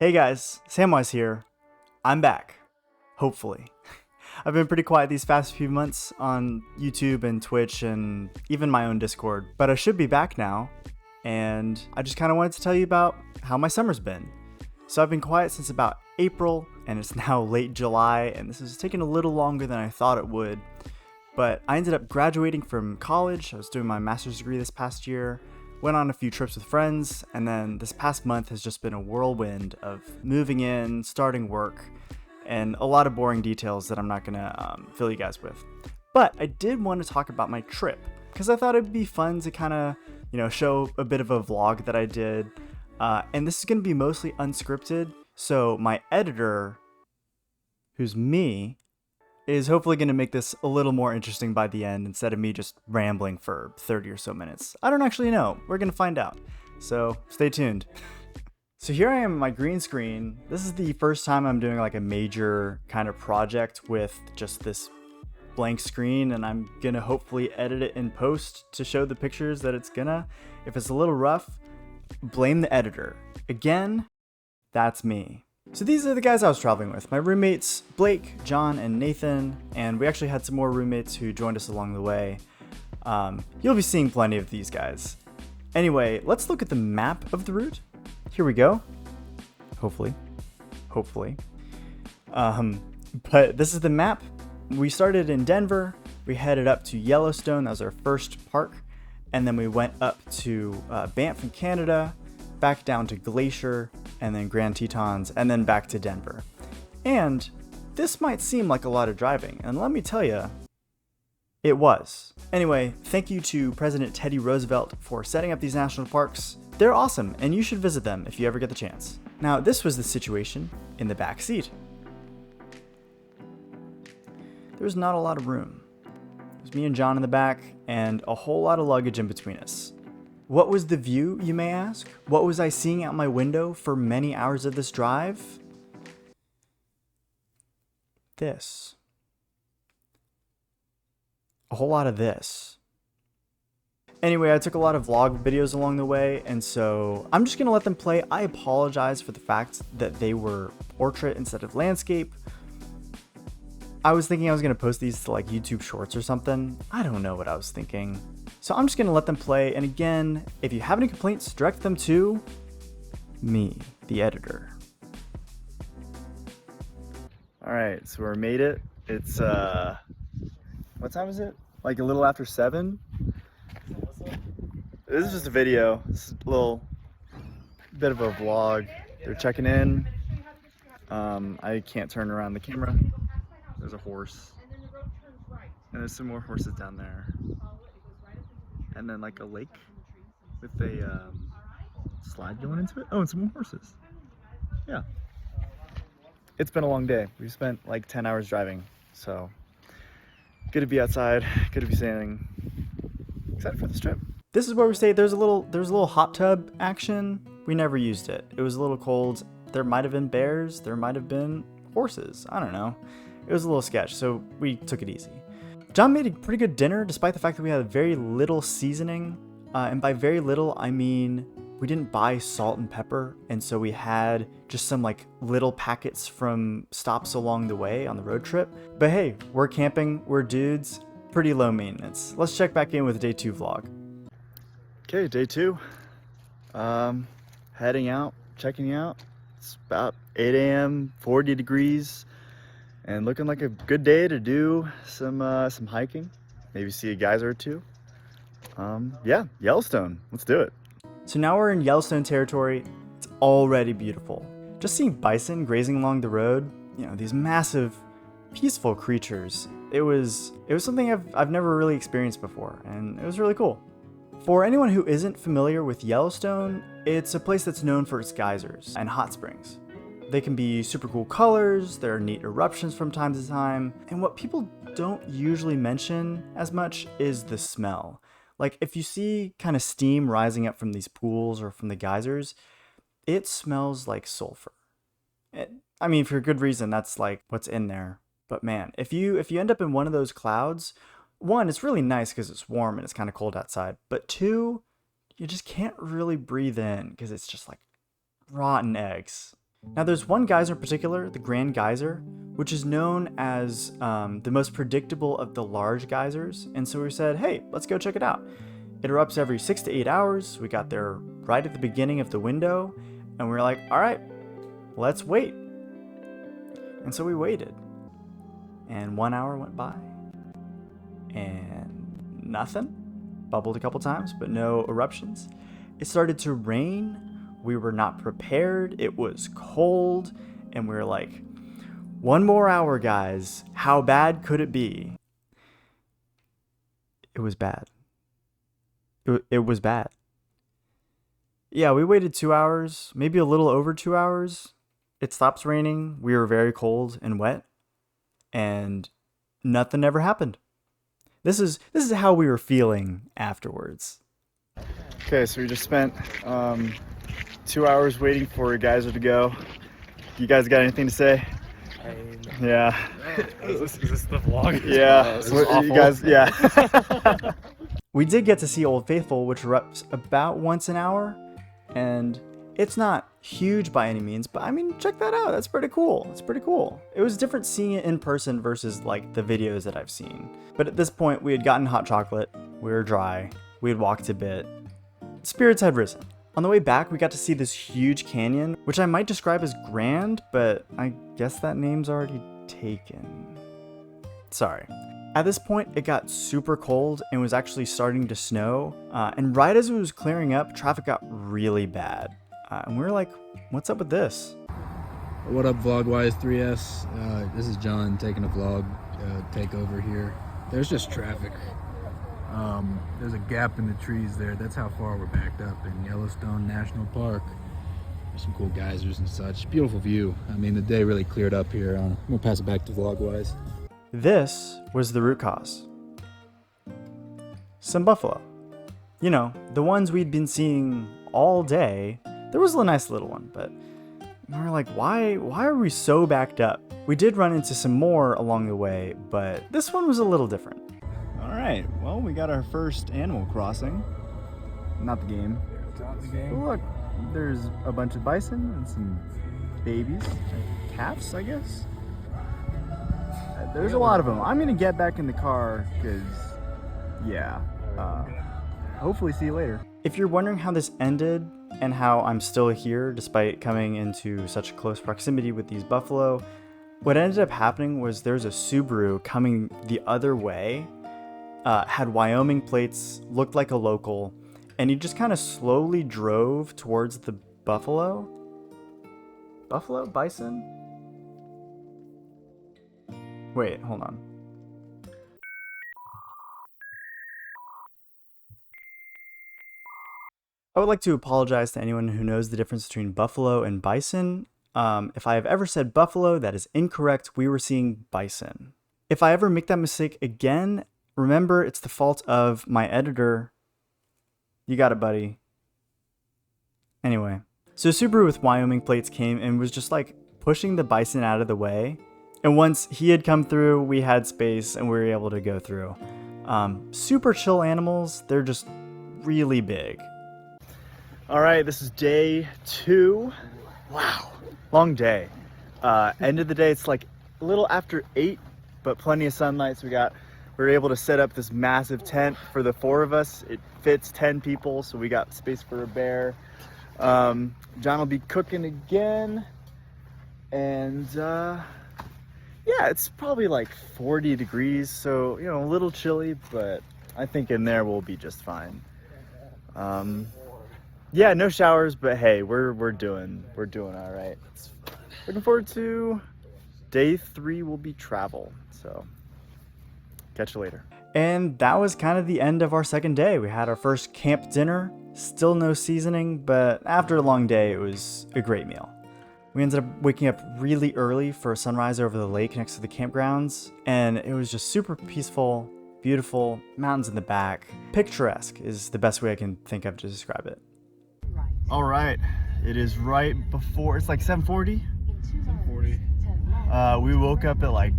Hey guys, Samwise here. I'm back. Hopefully. I've been pretty quiet these past few months on YouTube and Twitch and even my own Discord, but I should be back now, and I just kind of wanted to tell you about how my summer's been. So I've been quiet since about April, and it's now late July, and this has taken a little longer than I thought it would, but I ended up graduating from college. I was doing my master's degree this past year, went on a few trips with friends, and then this past month has just been a whirlwind of moving in, starting work, and a lot of boring details that I'm not gonna fill you guys with. But I did want to talk about my trip because I thought it'd be fun to kind of, show a bit of a vlog that I did. And this is gonna be mostly unscripted, so my editor, who's me, is hopefully going to make this a little more interesting by the end instead of me just rambling for 30 or so minutes. I don't actually know. We're going to find out. So stay tuned. So here I am on my green screen. This is the first time I'm doing like a major kind of project with just this blank screen, and I'm going to hopefully edit it in post to show the pictures that it's gonna. If it's a little rough, blame the editor. Again, that's me. So these are the guys I was traveling with. My roommates, Blake, John, and Nathan, and we actually had some more roommates who joined us along the way. You'll be seeing plenty of these guys. Anyway, let's look at the map of the route. Here we go. Hopefully. But this is the map. We started in Denver. We headed up to Yellowstone. That was our first park. And then we went up to Banff in Canada, back down to Glacier, and then Grand Tetons, and then back to Denver. And this might seem like a lot of driving, and let me tell you, it was. Anyway, thank you to President Teddy Roosevelt for setting up these national parks. They're awesome, and you should visit them if you ever get the chance. Now, this was the situation in the back seat. There was not a lot of room. It was me and John in the back, and a whole lot of luggage in between us. What was the view, you may ask? What was I seeing out my window for many hours of this drive? This. A whole lot of this. Anyway, I took a lot of vlog videos along the way, and so I'm just going to let them play. I apologize for the fact that they were portrait instead of landscape. I was thinking I was going to post these to like YouTube Shorts or something. I don't know what I was thinking. So I'm just going to let them play, and again, if you have any complaints, direct them to me, the editor. Alright, so we made it. It's, what time is it? Like a little after 7? This is just a video. It's a little bit of a vlog. They're checking in. I can't turn around the camera. There's a horse. And there's some more horses down there. And then like a lake with a slide going into it. Oh, and some more horses. Yeah. It's been a long day. We've spent like 10 hours driving. So good to be outside, good to be sailing. Excited for this trip. This is where we stayed. There's a little hot tub action. We never used it. It was a little cold. There might have been bears, there might have been horses. I don't know. It was a little sketch, so we took it easy. John made a pretty good dinner, despite the fact that we had very little seasoning. And by very little, I mean we didn't buy salt and pepper, and so we had just some like little packets from stops along the way on the road trip. But hey, we're camping, we're dudes, pretty low maintenance. Let's check back in with day 2 vlog. Okay, day 2. Heading out, checking out. It's about 8 a.m., 40 degrees. And looking like a good day to do some hiking, maybe see a geyser or two. Yeah, Yellowstone, let's do it. So now we're in Yellowstone territory. It's already beautiful. Just seeing bison grazing along the road, these massive, peaceful creatures. It was something I've never really experienced before, and it was really cool. For anyone who isn't familiar with Yellowstone, it's a place that's known for its geysers and hot springs. They can be super cool colors, there are neat eruptions from time to time, and what people don't usually mention as much is the smell. Like if you see kind of steam rising up from these pools or from the geysers, it smells like sulfur. I mean, for good reason, that's like what's in there. But man, if you end up in one of those clouds, one, it's really nice because it's warm and it's kind of cold outside, but two, you just can't really breathe in because it's just like rotten eggs. Now there's one geyser in particular, the Grand Geyser, which is known as the most predictable of the large geysers. And so we said, hey, let's go check it out. It erupts every 6 to 8 hours. We got there right at the beginning of the window, and we were like, all right, let's wait. And so we waited. And 1 hour went by. And nothing. Bubbled a couple times, but no eruptions. It started to rain. We were not prepared. It was cold. And we were like, 1 more hour, guys. How bad could it be? It was bad. It was bad. Yeah, we waited 2 hours, maybe a little over 2 hours. It stops raining. We were very cold and wet. And nothing ever happened. This is how we were feeling afterwards. Okay, so we just spent 2 hours waiting for a geyser to go. You guys got anything to say? Yeah. Is this the vlog? Yeah. This is awful. You guys, yeah. We did get to see Old Faithful, which erupts about once an hour, and it's not huge by any means, but I mean, check that out. That's pretty cool. It's pretty cool. It was different seeing it in person versus like the videos that I've seen. But at this point, we had gotten hot chocolate. We were dry. We had walked a bit. Spirits had risen. On the way back, we got to see this huge canyon, which I might describe as grand, but I guess that name's already taken. Sorry. At this point, it got super cold and was actually starting to snow. And right as it was clearing up, traffic got really bad. And we were like, what's up with this? What up, Vlogwise 3S? This is John taking a vlog takeover here. There's just traffic. There's a gap in the trees there. That's how far we're backed up in Yellowstone National Park. There's some cool geysers and such. Beautiful view. I mean, the day really cleared up here. I'm gonna pass it back to Vlogwise. This was the root cause. Some buffalo. You know, the ones we'd been seeing all day. There was a nice little one, but we were like, why are we so backed up? We did run into some more along the way, but this one was a little different. All right, well, we got our first Animal Crossing. Not the game. Oh, look, there's a bunch of bison and some babies, calves, I guess. There's a lot of them. I'm gonna get back in the car because, yeah, hopefully see you later. If you're wondering how this ended and how I'm still here despite coming into such close proximity with these buffalo, what ended up happening was there's a Subaru coming the other way, had Wyoming plates, looked like a local, and he just kind of slowly drove towards the buffalo. Buffalo? Bison? Wait, hold on. I would like to apologize to anyone who knows the difference between buffalo and bison. If I have ever said buffalo, that is incorrect. We were seeing bison. If I ever make that mistake again, remember it's the fault of my editor. You got it, buddy. Anyway, so Subaru with Wyoming plates came and was just like pushing the bison out of the way. And once he had come through, we had space and we were able to go through. Super chill animals. They're just really big. All right, this is day 2. Wow, long day. End of the day, it's like a little after 8, but plenty of sunlight. So we were able to set up this massive tent for the 4 of us. It fits 10 people, so we got space for a bear. John will be cooking again. And yeah, it's probably like 40 degrees, so, you know, a little chilly, but I think in there we'll be just fine. Yeah, no showers, but hey, we're doing all right. It's fun. Looking forward to day 3 will be travel, so catch you later. And that was kind of the end of our second day. We had our first camp dinner, still no seasoning, but after a long day, it was a great meal. We ended up waking up really early for a sunrise over the lake next to the campgrounds, and it was just super peaceful, beautiful, mountains in the back. Picturesque is the best way I can think of to describe it. All right, it is right before, it's like 7:40? 7:40. We woke up at like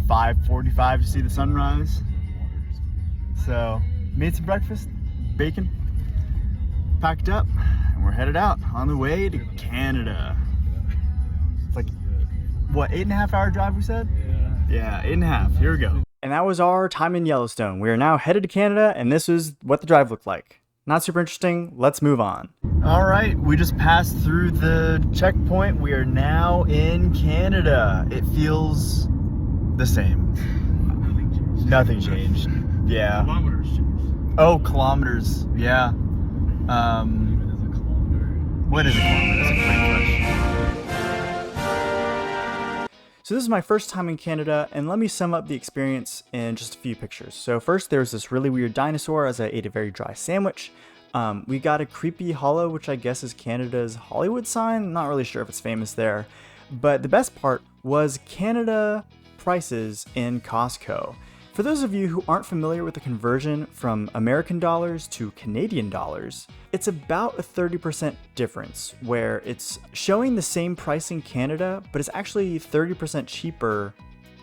5:45 to see the sunrise. So, made some breakfast, bacon, packed up, and we're headed out on the way to Canada. It's like, what, 8.5 hour drive we said? Yeah, 8.5. Here we go. And that was our time in Yellowstone. We are now headed to Canada, and this is what the drive looked like. Not super interesting. Let's move on. All right, we just passed through the checkpoint. We are now in Canada. It feels the same. Nothing changed. Yeah. Kilometers changed. Oh, kilometers. Yeah. What is a kilometer? That's a plane crash. So this is my first time in Canada, and let me sum up the experience in just a few pictures. So first, there was this really weird dinosaur as I ate a very dry sandwich. We got a creepy hollow, which I guess is Canada's Hollywood sign. Not really sure if it's famous there. But the best part was Canada prices in Costco. For those of you who aren't familiar with the conversion from American dollars to Canadian dollars, it's about a 30% difference, where it's showing the same price in Canada, but it's actually 30% cheaper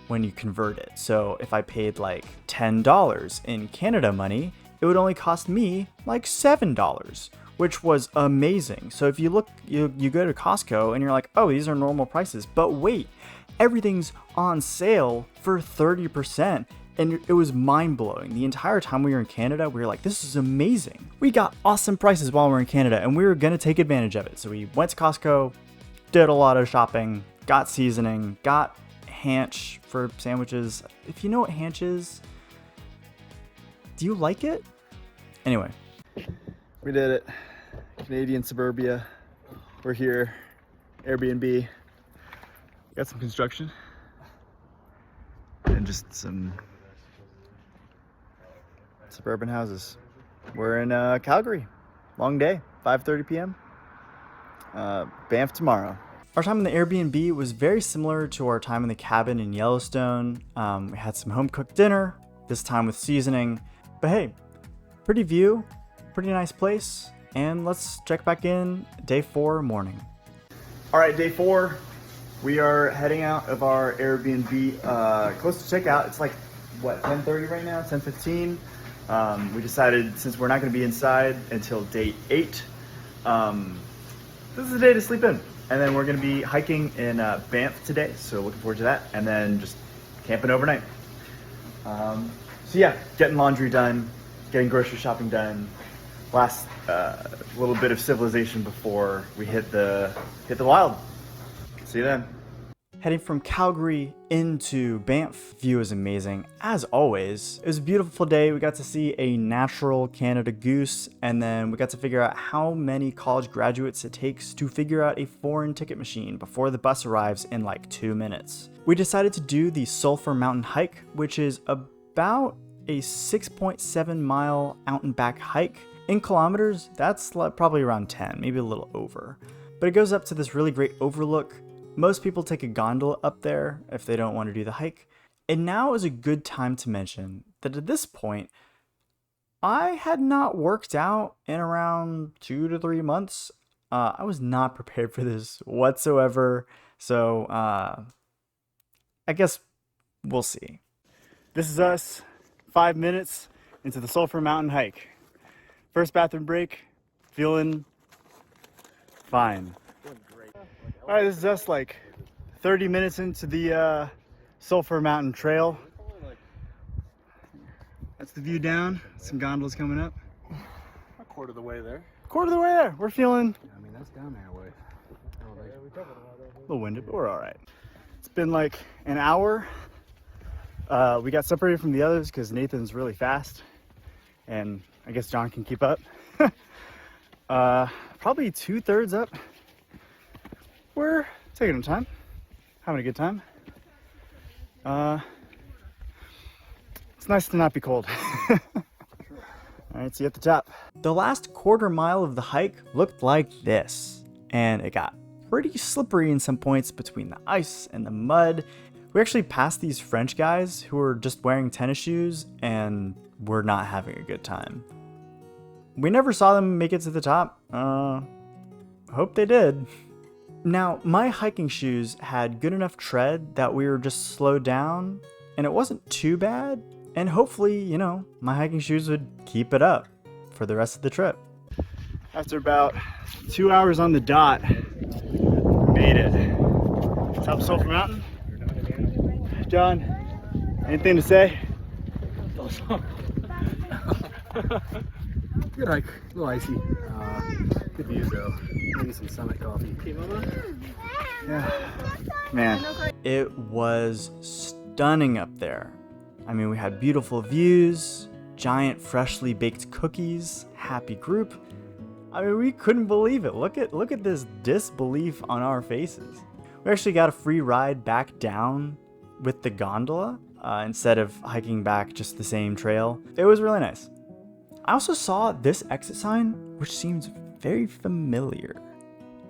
when you convert it. So if I paid like $10 in Canada money, it would only cost me like $7, which was amazing. So if you look, you go to Costco and you're like, oh, these are normal prices, but wait, everything's on sale for 30%. And it was mind-blowing. The entire time we were in Canada, we were like, this is amazing. We got awesome prices while we were in Canada, and we were gonna take advantage of it. So we went to Costco, did a lot of shopping, got seasoning, got hanch for sandwiches. If you know what hanch is, do you like it? Anyway. We did it. Canadian suburbia. We're here. Airbnb. Got some construction. And just some suburban houses. We're in Calgary. Long day, 5:30 p.m. Banff tomorrow. Our time in the Airbnb was very similar to our time in the cabin in Yellowstone. We had some home-cooked dinner, this time with seasoning. But hey, pretty view, pretty nice place. And let's check back in day 4 morning. All right, day 4. We are heading out of our Airbnb, close to checkout. It's like, what, 10:30 right now, 10:15. We decided, since we're not gonna be inside until day 8, this is the day to sleep in. And then we're gonna be hiking in Banff today, so looking forward to that. And then just camping overnight. So yeah, getting laundry done, getting grocery shopping done. Last little bit of civilization before we hit the wild. See you then. Heading from Calgary into Banff, view is amazing, as always. It was a beautiful day. We got to see a natural Canada goose, and then we got to figure out how many college graduates it takes to figure out a foreign ticket machine before the bus arrives in like 2 minutes. We decided to do the Sulphur Mountain hike, which is about a 6.7 mile out and back hike. In kilometers, that's probably around 10, maybe a little over. But it goes up to this really great overlook. Most people take a gondola up there if they don't want to do the hike. And now is a good time to mention that at this point, I had not worked out in around 2 to 3 months. I was not prepared for this whatsoever. So I guess we'll see. This is us 5 minutes into the Sulphur Mountain hike. First bathroom break, feeling fine. All right, this is us like 30 minutes into the Sulphur Mountain Trail. That's the view down. Some gondolas coming up. A quarter of the way there. Quarter of the way there. We're feeling I mean, that's down there way. a little winded, but we're all right. It's been like an hour. We got separated from the others because Nathan's really fast, and I guess John can keep up. Probably 2/3 up. We're taking our time, having a good time. It's nice to not be cold. All right, see you at the top. The last quarter mile of the hike looked like this, and it got pretty slippery in some points between the ice and the mud. We actually passed these French guys who were just wearing tennis shoes and were not having a good time. We never saw them make it to the top. Hope they did. Now, my hiking shoes had good enough tread that we were just slowed down, and it wasn't too bad. And hopefully, you know, my hiking shoes would keep it up for the rest of the trip. After about 2 hours on the dot, we made it. Top Sulphur Mountain. John, anything to say? Good hike, a little icy. Good views though. Maybe some summit coffee. Yeah. Man, it was stunning up there. I mean, we had beautiful views, giant freshly baked cookies, happy group. I mean, we couldn't believe it. Look at this disbelief on our faces. We actually got a free ride back down with the gondola instead of hiking back just the same trail. It was really nice. I also saw this exit sign, which seems very familiar.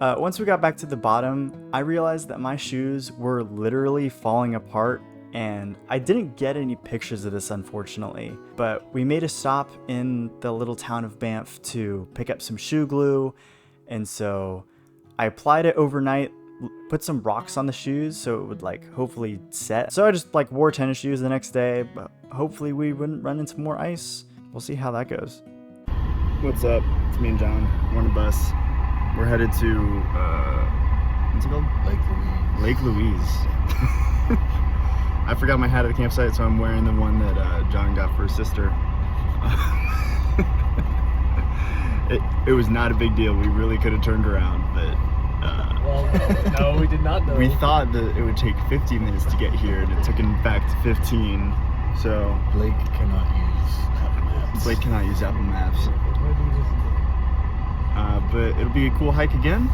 Once we got back to the bottom, I realized that my shoes were literally falling apart, and I didn't get any pictures of this, unfortunately. But we made a stop in the little town of Banff to pick up some shoe glue, and so I applied it overnight, put some rocks on the shoes so it would like hopefully set. So I just like wore tennis shoes the next day, but hopefully we wouldn't run into more ice. We'll see how that goes. What's up? It's me and John. We're on a bus. We're headed to, what's it called? Lake Louise. I forgot my hat at the campsite, so I'm wearing the one that John got for his sister. It was not a big deal. We really could have turned around, but Well, no, we did not know. we thought that it would take 50 minutes to get here, and it took in fact 15. So Blake cannot use Apple Maps. Blake cannot use Apple Maps. But it'll be a cool hike again,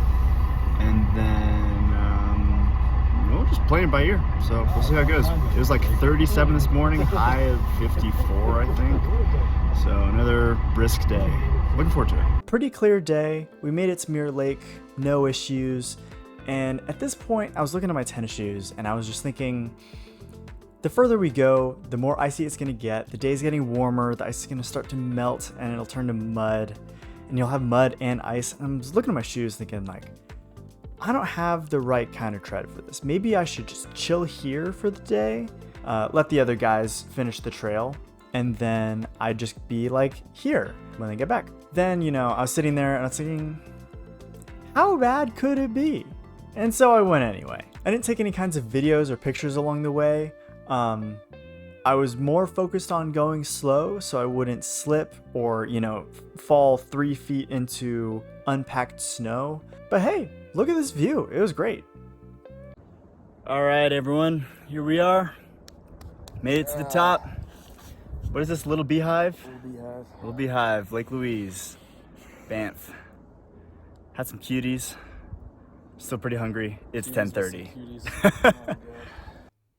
and then we'll just play it by ear. So we'll see how it goes. It was like 37 this morning, high of 54, I think. So another brisk day. Looking forward to it. Pretty clear day. We made it to Mirror Lake, no issues. And at this point, I was looking at my tennis shoes, and I was just thinking, the further we go, the more icy it's gonna get. The day's getting warmer, the ice is gonna start to melt, and it'll turn to mud. And you'll have mud and ice. And I'm just looking at my shoes thinking like, I don't have the right kind of tread for this. Maybe I should just chill here for the day, let the other guys finish the trail, and then I'd just be like here when they get back. Then, you know, I was sitting there and I was thinking, how bad could it be? And so I went anyway. I didn't take any kinds of videos or pictures along the way. I was more focused on going slow so I wouldn't slip or, you know, fall 3 feet into unpacked snow. But hey, look at this view. It was great. All right, everyone, here we are. Made it to the top. What is this, Little Beehive? Little Beehive, Lake Louise, Banff. Had some cuties. Still pretty hungry. It's 10:30.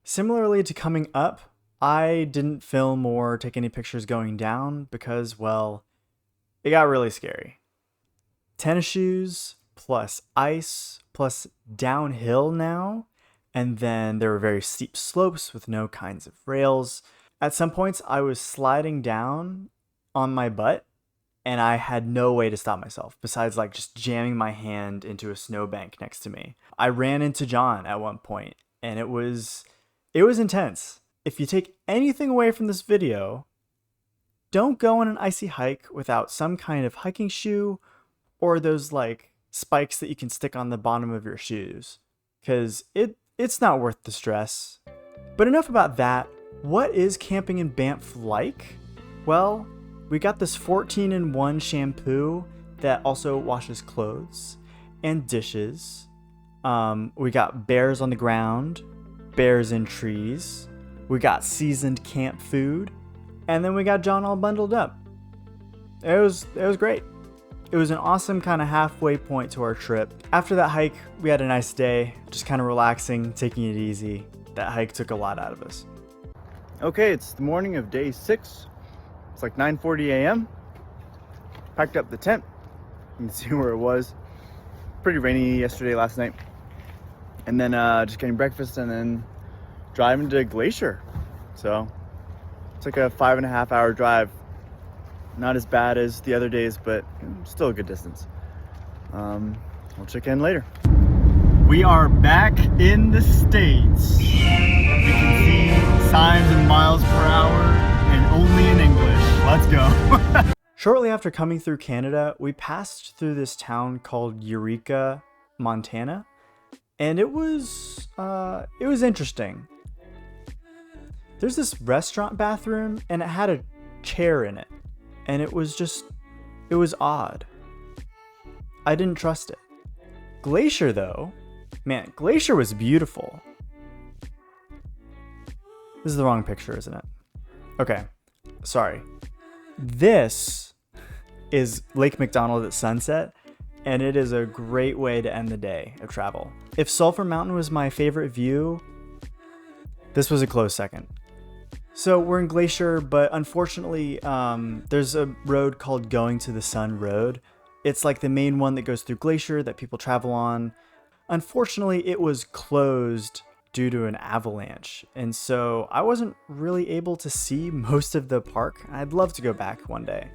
Similarly to coming up, I didn't film or take any pictures going down because, well, it got really scary. Tennis shoes plus ice plus downhill now, and then there were very steep slopes with no kinds of rails. At some points, I was sliding down on my butt, and I had no way to stop myself besides like just jamming my hand into a snowbank next to me. I ran into John at one point, and it was intense. If you take anything away from this video, don't go on an icy hike without some kind of hiking shoe or those like spikes that you can stick on the bottom of your shoes, because it's not worth the stress. But enough about that. What is camping in Banff like? Well, we got this 14-in-1 shampoo that also washes clothes and dishes. We got bears on the ground, bears in trees. We got seasoned camp food, and then we got John all bundled up. It was great. It was an awesome kind of halfway point to our trip. After that hike, we had a nice day, just kind of relaxing, taking it easy. That hike took a lot out of us. Okay, it's the morning of day 6. It's like 9:40 a.m. Packed up the tent. You can see where it was. Pretty rainy yesterday, last night. And then just getting breakfast and then driving to Glacier. So it's like a 5.5 hour drive. Not as bad as the other days, but still a good distance. We'll check in later. We are back in the States. You can see signs in miles per hour and only in English. Let's go. Shortly after coming through Canada, we passed through this town called Eureka, Montana. And it was it was interesting. There's this restaurant bathroom, and it had a chair in it, and it was odd. I didn't trust it. Glacier, though, man, Glacier was beautiful. This is the wrong picture, isn't it? Okay, sorry. This is Lake McDonald at sunset, and it is a great way to end the day of travel. If Sulphur Mountain was my favorite view, this was a close second. So we're in Glacier, but unfortunately, there's a road called Going to the Sun Road. It's like the main one that goes through Glacier that people travel on. Unfortunately, it was closed due to an avalanche, and so I wasn't really able to see most of the park. I'd love to go back one day,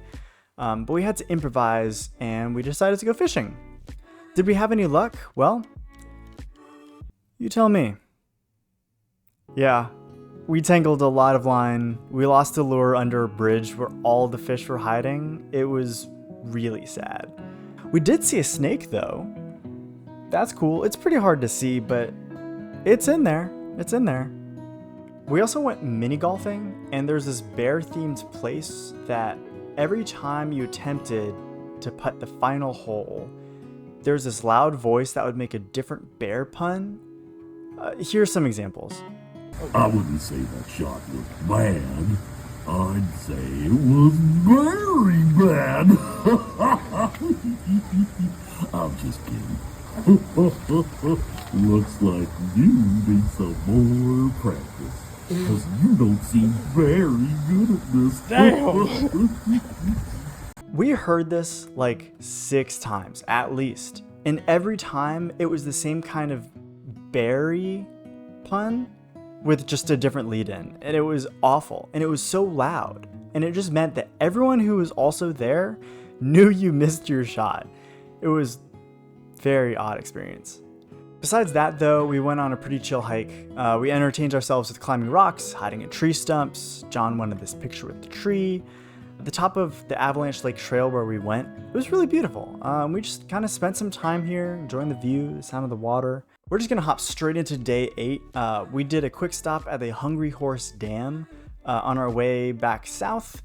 but we had to improvise, and we decided to go fishing. Did we have any luck? Well, you tell me. Yeah, we tangled a lot of line. We lost a lure under a bridge where all the fish were hiding. It was really sad. We did see a snake, though. That's cool. It's pretty hard to see, but it's in there. It's in there. We also went mini golfing, and there's this bear-themed place that every time you attempted to putt the final hole, there's this loud voice that would make a different bear pun. Here's some examples. I wouldn't say that shot was bad. I'd say it was very bad. I'm just kidding. Looks like you need some more practice. Because you don't seem very good at this. Damn. We heard this like 6 times at least. And every time it was the same kind of berry pun with just a different lead in. And it was awful. And it was so loud. And it just meant that everyone who was also there knew you missed your shot. It was very odd experience. Besides that, though, we went on a pretty chill hike. We entertained ourselves with climbing rocks, hiding in tree stumps. John wanted this picture with the tree. At the top of the Avalanche Lake Trail where we went, it was really beautiful. We just kind of spent some time here, enjoying the view, the sound of the water. We're just gonna hop straight into day 8. We did a quick stop at the Hungry Horse Dam on our way back south.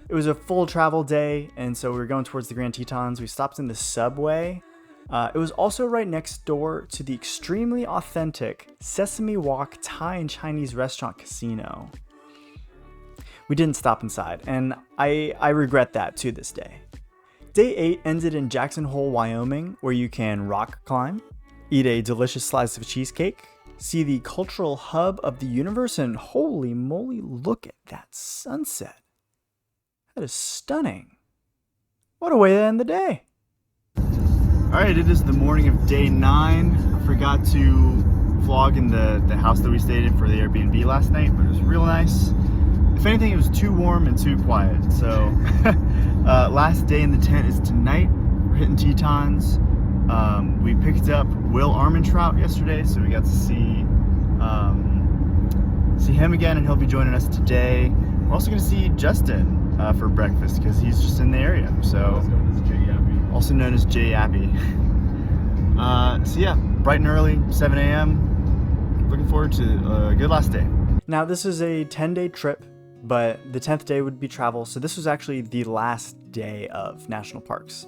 It was a full travel day, and so we were going towards the Grand Tetons. We stopped in the subway. It was also right next door to the extremely authentic Sesame Walk Thai and Chinese restaurant casino. We didn't stop inside, and I regret that to this day. Day 8 ended in Jackson Hole, Wyoming, where you can rock climb, eat a delicious slice of cheesecake, see the cultural hub of the universe, and holy moly, look at that sunset. That is stunning. What a way to end the day. Alright, it is the morning of day 9. I forgot to vlog in the house that we stayed in for the Airbnb last night, but it was real nice. If anything, it was too warm and too quiet. So, last day in the tent is tonight. We're hitting Tetons. We picked up Will Armentrout yesterday, so we got to see him again, and he'll be joining us today. We're also going to see Justin for breakfast because he's just in the area. So, also known as J. Abbey. So yeah, bright and early, 7 a.m. Looking forward to a good last day. Now this is a 10-day trip, but the 10th day would be travel. So this was actually the last day of national parks.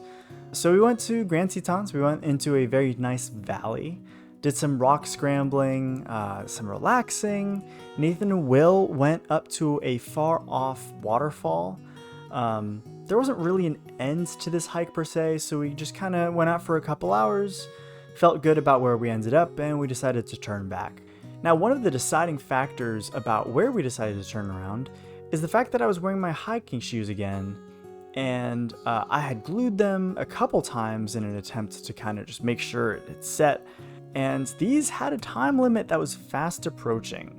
So we went to Grand Tetons. We went into a very nice valley, did some rock scrambling, some relaxing. Nathan and Will went up to a far off waterfall. There wasn't really an end to this hike per se, so we just kind of went out for a couple hours, felt good about where we ended up, and we decided to turn back. Now, one of the deciding factors about where we decided to turn around is the fact that I was wearing my hiking shoes again, and I had glued them a couple times in an attempt to kind of just make sure it had set, and these had a time limit that was fast approaching.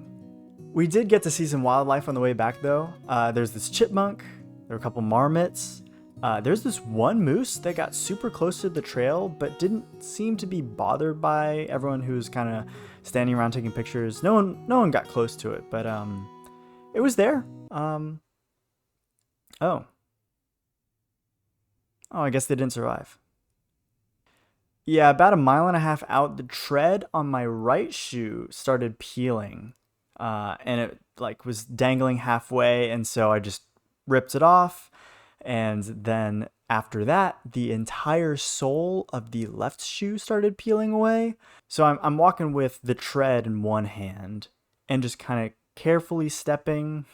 We did get to see some wildlife on the way back though. There's this chipmunk. There were a couple marmots. There's this one moose that got super close to the trail, but didn't seem to be bothered by everyone who was kind of standing around taking pictures. No one got close to it, but it was there. Oh, I guess they didn't survive. Yeah, about a mile and a half out, the tread on my right shoe started peeling, and it like was dangling halfway, and so I just ripped it off, and then after that, the entire sole of the left shoe started peeling away. So I'm walking with the tread in one hand and just kind of carefully stepping,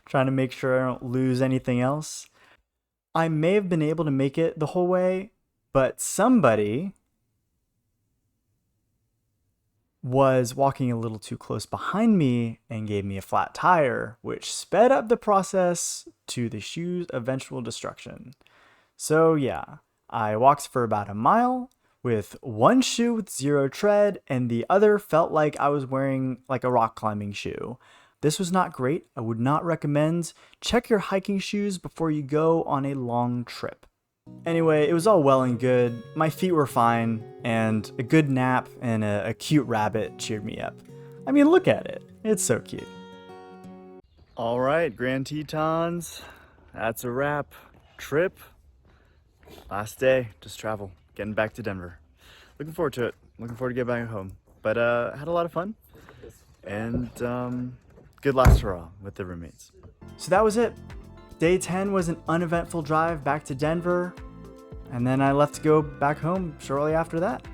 trying to make sure I don't lose anything else. I may have been able to make it the whole way, but somebody was walking a little too close behind me and gave me a flat tire, which sped up the process to the shoe's eventual destruction. So yeah, I walked for about a mile with one shoe with zero tread, and the other felt like I was wearing like a rock climbing shoe. This was not great. I would not recommend. Check your hiking shoes before you go on a long trip. Anyway, it was all well and good. My feet were fine, and a good nap and a cute rabbit cheered me up. I mean, look at it. It's so cute. All right, Grand Tetons. That's a wrap. Trip. Last day. Just travel. Getting back to Denver. Looking forward to it. Looking forward to getting back home. But had a lot of fun. And good last hurrah with the roommates. So that was it. Day 10 was an uneventful drive back to Denver, and then I left to go back home shortly after that.